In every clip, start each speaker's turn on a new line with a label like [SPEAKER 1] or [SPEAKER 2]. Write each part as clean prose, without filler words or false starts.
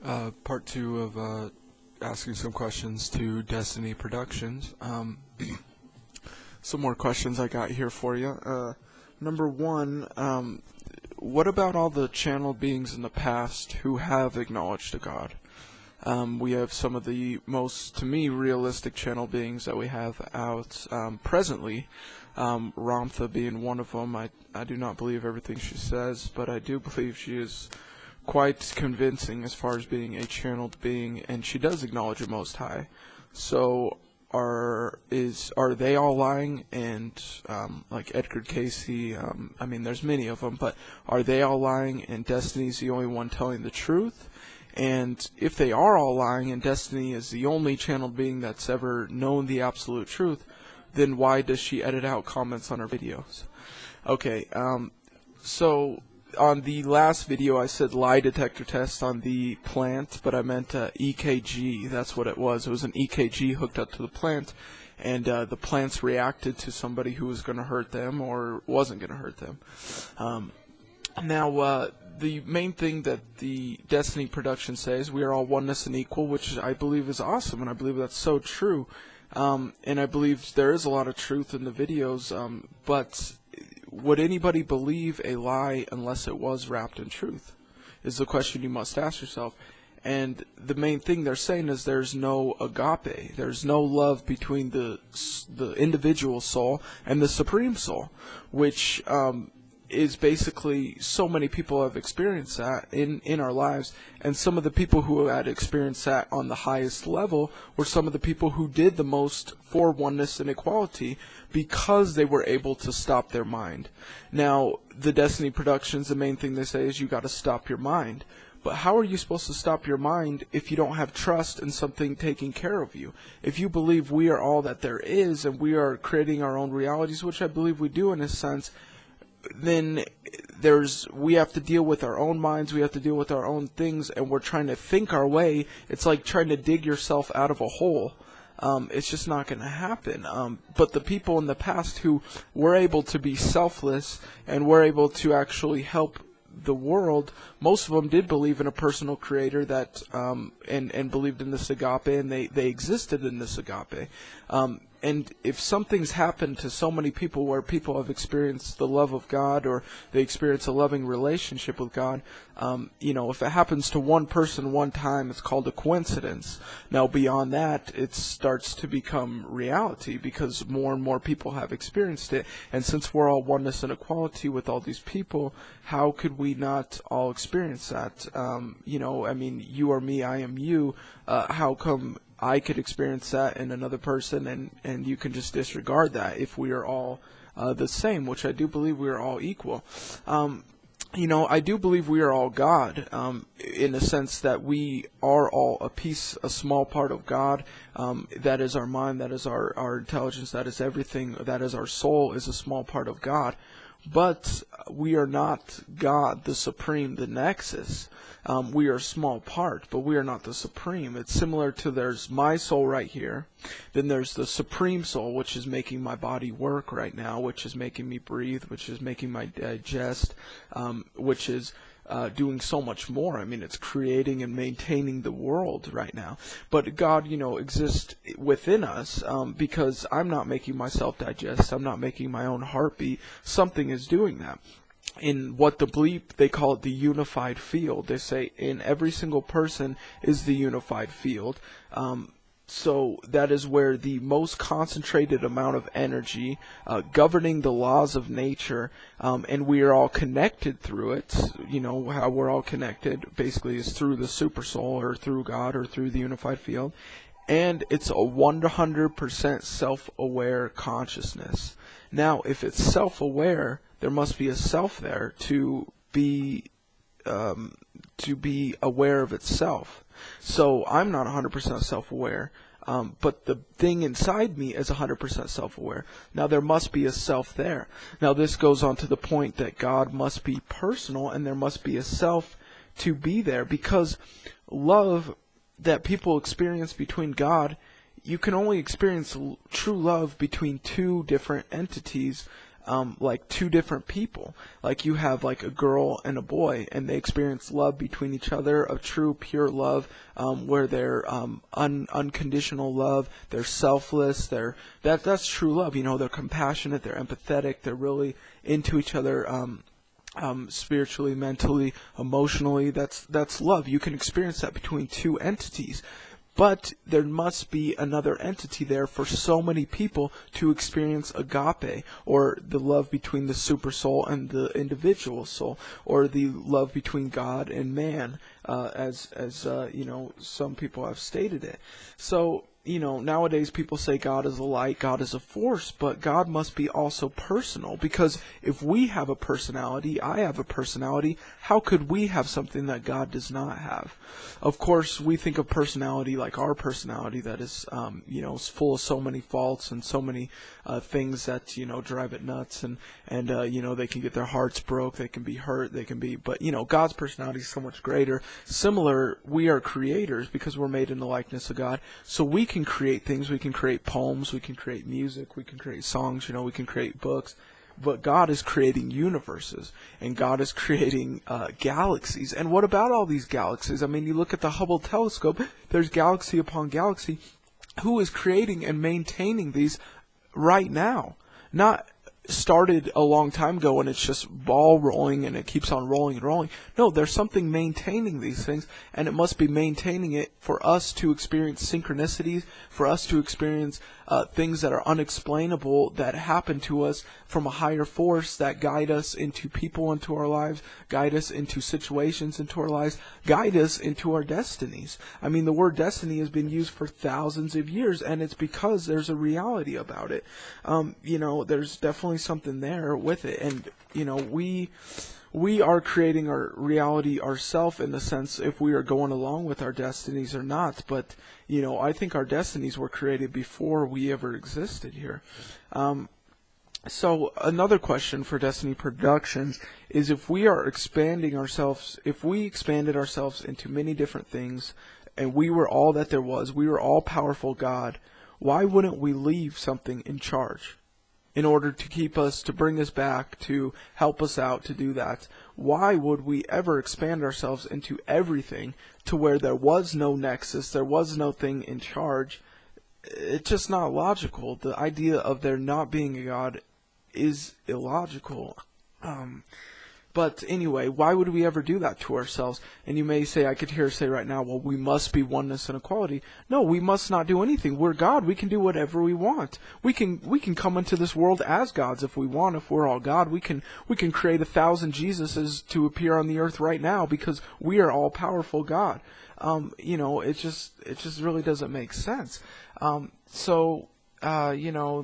[SPEAKER 1] Part two of asking some questions to Destiny Productions. Some more questions I got here for you. Number one, what about all the channel beings in the past who have acknowledged a God? We have some of the most, to me, realistic channel beings that we have out presently. Ramtha being one of them. I do not believe everything she says, but I do believe she is quite convincing as far as being a channeled being, and she does acknowledge the Most High. So are they all lying? And like Edgar Casey, I mean, there's many of them, but are they all lying? And Destiny's the only one telling the truth? And if they are all lying, and Destiny is the only channeled being that's ever known the absolute truth, then why does she edit out comments on her videos? Okay, so on the last video I said lie detector test on the plant, but I meant EKG. That's what it was. It was an EKG hooked up to the plant, and the plants reacted to somebody who was going to hurt them or wasn't going to hurt them. Now, the main thing that the Destiny production says, we are all oneness and equal, which I believe is awesome, and I believe that's so true. And I believe there is a lot of truth in the videos, but would anybody believe a lie unless it was wrapped in truth, is the question you must ask yourself. And the main thing they're saying is there's no agape, there's no love between the individual soul and the supreme soul, which is basically, so many people have experienced that in our lives, and some of the people who had experienced that on the highest level were some of the people who did the most for oneness and equality, because they were able to stop their mind. Now, the Destiny Productions, the main thing they say is you got to stop your mind. But how are you supposed to stop your mind if you don't have trust in something taking care of you? If you believe we are all that there is and we are creating our own realities, which I believe we do in a sense, then we have to deal with our own minds, we have to deal with our own things, and we're trying to think our way. It's like trying to dig yourself out of a hole. It's just not going to happen. But the people in the past who were able to be selfless and were able to actually help the world, most of them did believe in a personal creator that and believed in this agape, and they existed in this agape. And if something's happened to so many people where people have experienced the love of God, or they experience a loving relationship with God, if it happens to one person one time, it's called a coincidence. Now, beyond that, it starts to become reality because more and more people have experienced it. And since we're all oneness and equality with all these people, how could we not all experience that? I mean, you are me, I am you. How come I could experience that in another person, and you can just disregard that if we are all the same, which I do believe we are all equal. I do believe we are all God, in the sense that we are all a small part of God. That is our mind, that is our intelligence, that is everything, that is our soul, is a small part of God. But we are not God, the supreme, the nexus. We are a small part, but we are not the supreme. It's similar to, there's my soul right here, then there's the supreme soul, which is making my body work right now, which is making me breathe, which is making my digest, which is doing so much more. I mean, it's creating and maintaining the world right now. But God, exists within us, because I'm not making myself digest. I'm not making my own heartbeat. Something is doing that. In what the bleep, they call it the unified field. They say in every single person is the unified field. So that is where the most concentrated amount of energy governing the laws of nature, and we are all connected through it. How we're all connected basically is through the super soul, or through God, or through the unified field. And it's a 100% self-aware consciousness. Now, if it's self-aware, there must be a self there to be aware of itself. So I'm not 100% self-aware, but the thing inside me is 100% self-aware. Now there must be a self there. Now this goes on to the point that God must be personal, and there must be a self to be there, because love that people experience between God, you can only experience true love between two different entities, like two different people. Like you have like a girl and a boy, and they experience love between each other, a true, pure love, where they're unconditional love. They're selfless. That's true love. You know, they're compassionate. They're empathetic. They're really into each other. Spiritually, mentally, emotionally. That's love. You can experience that between two entities. But there must be another entity there for so many people to experience agape, or the love between the super soul and the individual soul, or the love between God and man, as you know, some people have stated it. So, you know, nowadays people say God is a light, God is a force, but God must be also personal, because if we have a personality, I have a personality, how could we have something that God does not have? Of course, we think of personality like our personality, that is, you know, is full of so many faults and so many things that, you know, drive it nuts, and you know, they can get their hearts broke, they can be hurt, but, you know, God's personality is so much greater. Similar, we are creators because we're made in the likeness of God, so we can create things. We can create poems, we can create music, we can create songs, you know, we can create books. But God is creating universes, and God is creating galaxies. And what about all these galaxies? I mean, you look at the Hubble telescope, there's galaxy upon galaxy. Who is creating and maintaining these right now? Not started a long time ago and it's just ball rolling and it keeps on rolling and rolling. No, there's something maintaining these things, and it must be maintaining it for us to experience synchronicities, for us to experience things that are unexplainable that happen to us from a higher force, that guide us into people into our lives, guide us into situations into our lives, guide us into our destinies. I mean, the word destiny has been used for thousands of years, and it's because there's a reality about it. You know, there's definitely something there with it, and you know, we are creating our reality ourselves, in the sense if we are going along with our destinies or not. But you know, I think our destinies were created before we ever existed here. So another question for Destiny Productions is, if we are expanding ourselves, if we expanded ourselves into many different things, and we were all that there was, we were all powerful God, why wouldn't we leave something in charge? In order to keep us, to bring us back, to help us out, to do that. Why would we ever expand ourselves into everything to where there was no nexus, there was no thing in charge? It's just not logical. The idea of there not being a God is illogical. But anyway, why would we ever do that to ourselves? And you may say, I could hear say right now, well, we must be oneness and equality. No, we must not do anything. We're God. We can do whatever we want. We can come into this world as gods if we want. If we're all God, we can create 1,000 Jesuses to appear on the earth right now, because we are all powerful God. You know, it just really doesn't make sense. You know,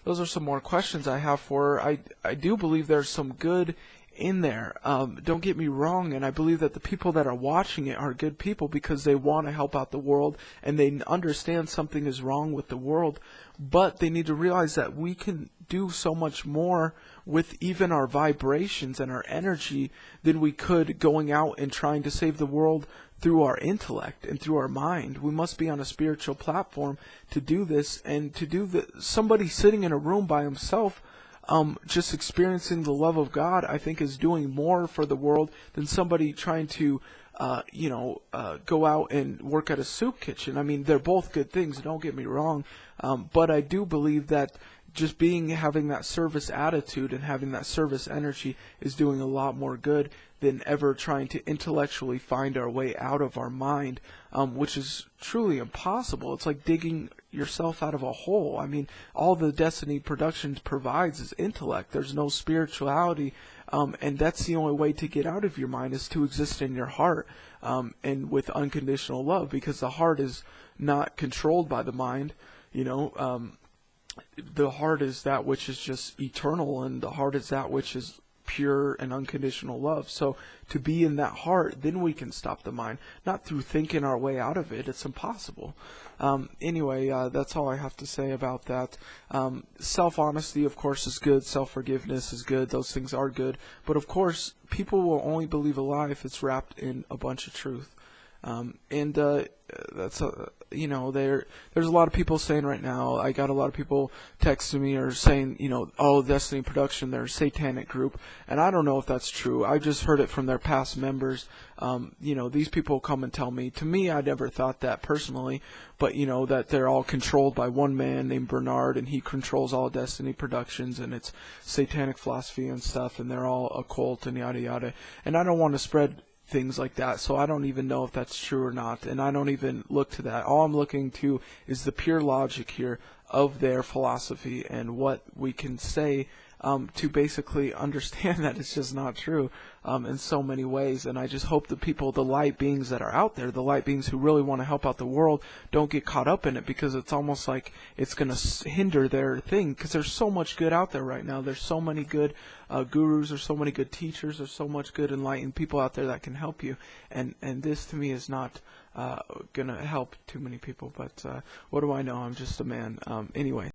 [SPEAKER 1] those are some more questions I have for her. I do believe there's some good in there. Don't get me wrong, and I believe that the people that are watching it are good people because they want to help out the world and they understand something is wrong with the world. But they need to realize that we can do so much more with even our vibrations and our energy than we could going out and trying to save the world through our intellect and through our mind. We must be on a spiritual platform to do this, and to do somebody sitting in a room by himself, just experiencing the love of God, I think is doing more for the world than somebody trying to go out and work at a soup kitchen. I mean, they're both good things, don't get me wrong, but I do believe that just having that service attitude and having that service energy is doing a lot more good than ever trying to intellectually find our way out of our mind, which is truly impossible. It's like digging yourself out of a hole. I mean, all the Destiny Productions provides is intellect. There's no spirituality, and that's the only way to get out of your mind, is to exist in your heart, and with unconditional love, because the heart is not controlled by the mind. You know, the heart is that which is just eternal, and the heart is that which is pure and unconditional love. So to be in that heart, then we can stop the mind, not through thinking our way out of it. It's impossible. Anyway, that's all I have to say about that. Self-honesty, of course, is good. Self-forgiveness is good. Those things are good. But of course, people will only believe a lie if it's wrapped in a bunch of truth. And that's there's a lot of people saying right now. I got a lot of people texting me or saying, oh, Destiny Production, they're a satanic group, and I don't know if that's true. I just heard it from their past members. These people come and tell me. To me, I never thought that personally, but that they're all controlled by one man named Bernard, and he controls all Destiny Productions, and it's satanic philosophy and stuff, and they're all a cult and yada yada. And I don't want to spread things like that, so I don't even know if that's true or not, and I don't even look to that. All I'm looking to is the pure logic here of their philosophy and what we can say to basically understand that it's just not true in so many ways. And I just hope the people, the light beings that are out there, the light beings who really want to help out the world, don't get caught up in it, because it's almost like it's going to hinder their thing, because there's so much good out there right now. There's so many good gurus, there's so many good teachers, there's so much good enlightened people out there that can help you, and this to me is not going to help too many people, but what do I know? I'm just a man. Anyway.